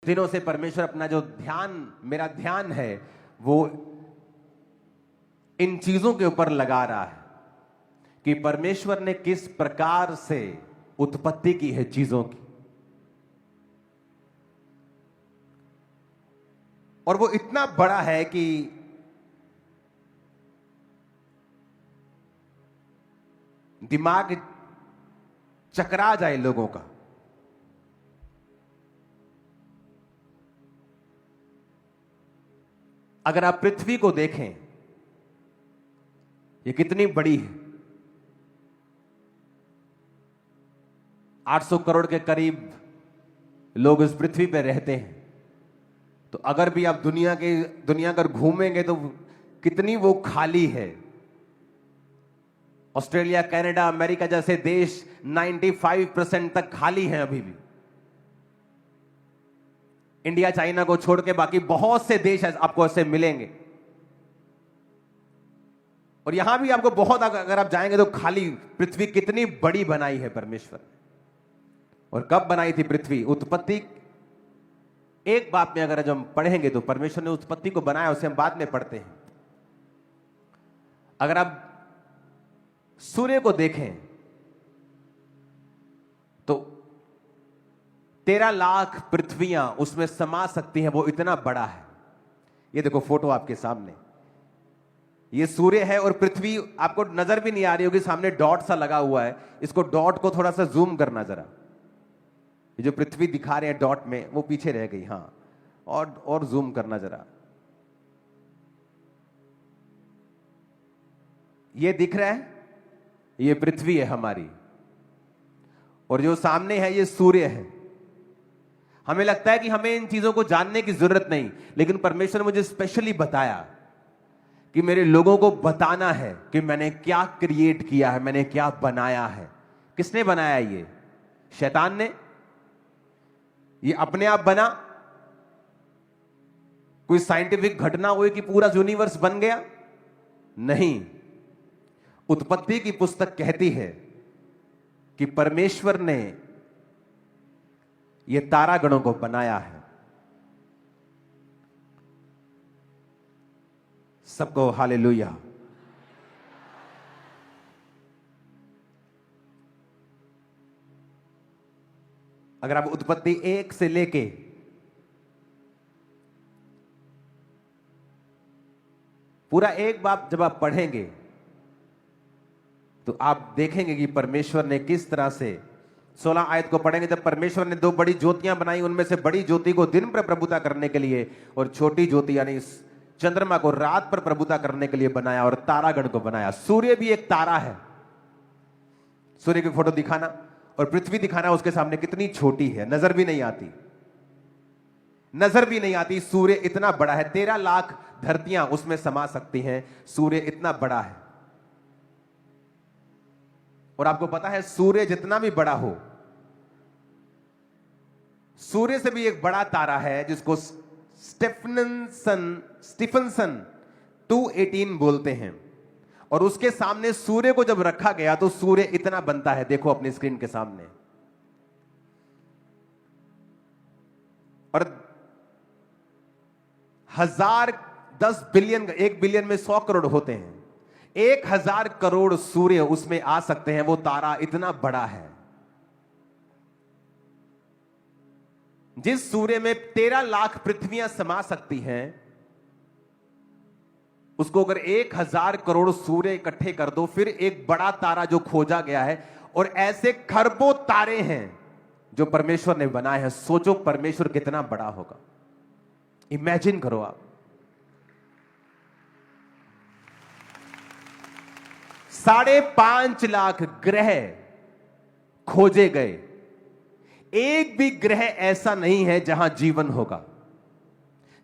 दिनों से परमेश्वर अपना जो ध्यान, मेरा ध्यान है वो इन चीजों के ऊपर लगा रहा है कि परमेश्वर ने किस प्रकार से उत्पत्ति की है चीजों की। और वो इतना बड़ा है कि दिमाग चकरा जाए लोगों का। अगर आप पृथ्वी को देखें, ये कितनी बड़ी है। 800 करोड़ के करीब लोग इस पृथ्वी पर रहते हैं। तो अगर भी आप दुनिया अगर घूमेंगे तो कितनी वो खाली है। ऑस्ट्रेलिया, कनाडा, अमेरिका जैसे देश 95% तक खाली हैं अभी भी। इंडिया, चाइना को छोड़ के बाकी बहुत से देश आपको ऐसे मिलेंगे। और यहां भी आपको बहुत, अगर आप जाएंगे तो खाली। पृथ्वी कितनी बड़ी बनाई है परमेश्वर ने। और कब बनाई थी पृथ्वी? उत्पत्ति एक बात में अगर जब हम पढ़ेंगे तो परमेश्वर ने उत्पत्ति को बनाया, उसे हम बाद में पढ़ते हैं। अगर आप सूर्य को देखें तो 13 लाख पृथ्वियां उसमें समा सकती हैं, वो इतना बड़ा है। ये देखो फोटो आपके सामने, ये सूर्य है और पृथ्वी आपको नजर भी नहीं आ रही होगी, सामने डॉट सा लगा हुआ है। इसको डॉट को थोड़ा सा जूम करना जरा। ये जो पृथ्वी दिखा रहे हैं डॉट में, वो पीछे रह गई। हां, और जूम करना जरा। ये दिख रहा है, ये पृथ्वी है हमारी, और जो सामने है ये सूर्य है। हमें लगता है कि हमें इन चीजों को जानने की जरूरत नहीं, लेकिन परमेश्वर ने मुझे स्पेशली बताया कि मेरे लोगों को बताना है कि मैंने क्या क्रिएट किया है, मैंने क्या बनाया है। किसने बनाया? ये शैतान ने? ये अपने आप बना? कोई साइंटिफिक घटना हुई कि पूरा यूनिवर्स बन गया? नहीं। उत्पत्ति की पुस्तक कहती है कि परमेश्वर ने यह तारागणों को बनाया है। सबको हालेलुया। अगर आप उत्पत्ति 1 से लेके पूरा एक बार जब आप पढ़ेंगे तो आप देखेंगे कि परमेश्वर ने किस तरह से 16 आयत को पढ़ेंगे। जब परमेश्वर ने 2 बड़ी ज्योतियां बनाई, उनमें से बड़ी ज्योति को दिन पर प्रभुता करने के लिए और छोटी ज्योति यानी चंद्रमा को रात पर प्रभुता करने के लिए बनाया, और तारागण को बनाया। सूर्य भी एक तारा है। सूर्य की फोटो दिखाना और पृथ्वी दिखाना, उसके सामने कितनी छोटी है, नजर भी नहीं आती, नजर भी नहीं आती। सूर्य इतना बड़ा है, 13 लाख धरतियां उसमें समा सकती हैं। सूर्य इतना बड़ा है। और आपको पता है, सूर्य जितना भी बड़ा हो, सूर्य से भी एक बड़ा तारा है जिसको स्टीफनसन 218 बोलते हैं। और उसके सामने सूर्य को जब रखा गया तो सूर्य इतना बनता है। देखो अपनी स्क्रीन के सामने। और 10 बिलियन, 1 बिलियन में 100 करोड़ होते हैं। 1000 करोड़ सूर्य उसमें आ सकते हैं। वो तारा इतना बड़ा है। जिस सूर्य में 13 लाख पृथ्वियां समा सकती हैं, उसको अगर 1000 करोड़ सूर्य इकट्ठे कर दो, फिर एक बड़ा तारा जो खोजा गया है। और ऐसे खरबों तारे हैं जो परमेश्वर ने बनाए हैं। सोचो परमेश्वर कितना बड़ा होगा। इमेजिन करो आप। 5.5 लाख ग्रह खोजे गए। एक भी ग्रह ऐसा नहीं है जहां जीवन होगा,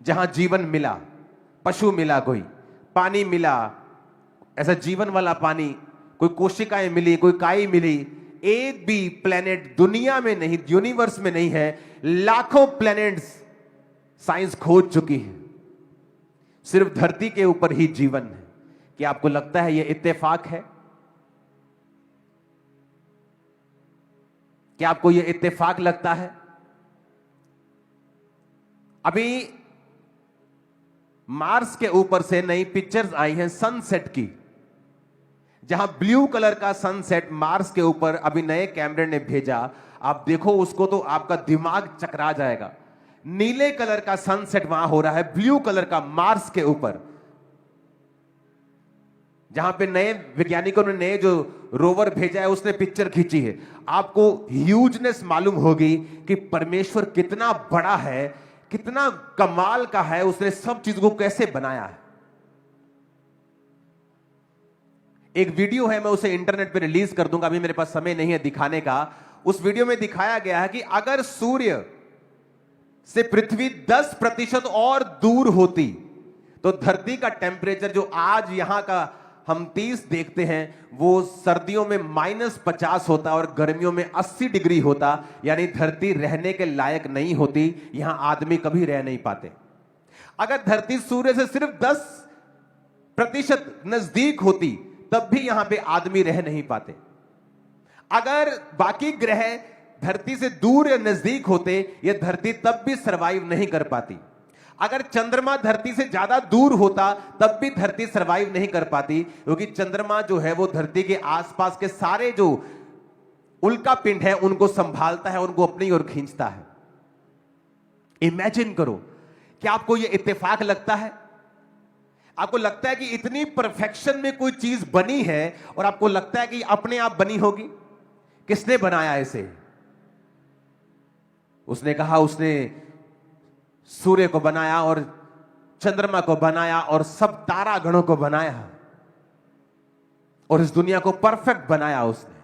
जहां जीवन मिला, पशु मिला, कोई पानी मिला, ऐसा जीवन वाला पानी, कोई कोशिकाएं मिली, कोई काई मिली। एक भी प्लेनेट दुनिया में नहीं, यूनिवर्स में नहीं है। लाखों प्लेनेट्स साइंस खोज चुकी है। सिर्फ धरती के ऊपर ही जीवन है। क्या आपको लगता है यह इत्तेफाक है? क्या आपको यह इत्तेफाक लगता है? अभी मार्स के ऊपर से नई पिक्चर्स आई हैं सनसेट की, जहां ब्लू कलर का सनसेट मार्स के ऊपर अभी नए कैमरे ने भेजा। आप देखो उसको तो आपका दिमाग चकरा जाएगा। नीले कलर का सनसेट वहां हो रहा है, ब्लू कलर का मार्स के ऊपर, जहां पे नए वैज्ञानिकों ने नए जो रोवर भेजा है उसने पिक्चर खींची है। आपको ह्यूजनेस मालूम होगी कि परमेश्वर कितना बड़ा है, कितना कमाल का है, उसने सब चीजों को कैसे बनाया है। एक वीडियो है, मैं उसे इंटरनेट पे रिलीज कर दूंगा, अभी मेरे पास समय नहीं है दिखाने का। उस वीडियो में दिखाया गया है कि अगर सूर्य से पृथ्वी 10% और दूर होती तो धरती का टेम्परेचर जो आज यहां का हम 30 देखते हैं वो सर्दियों में -50 होता और गर्मियों में 80 डिग्री होता। यानी धरती रहने के लायक नहीं होती, यहां आदमी कभी रह नहीं पाते। अगर धरती सूर्य से सिर्फ 10% नजदीक होती तब भी यहां पे आदमी रह नहीं पाते। अगर बाकी ग्रह धरती से दूर या नजदीक होते, यह धरती तब भी सरवाइव नहीं कर पाती। अगर चंद्रमा धरती से ज्यादा दूर होता तब भी धरती सरवाइव नहीं कर पाती, क्योंकि चंद्रमा जो है वो धरती के आसपास के सारे जो उल्का पिंड है उनको संभालता है, उनको अपनी ओर खींचता है। इमेजिन करो, क्या आपको यह इत्तेफाक लगता है? आपको लगता है कि इतनी परफेक्शन में कोई चीज बनी है और आपको लगता है कि अपने आप बनी होगी? किसने बनाया इसे? उसने कहा उसने सूर्य को बनाया और चंद्रमा को बनाया और सब तारागणों को बनाया और इस दुनिया को परफेक्ट बनाया उसने।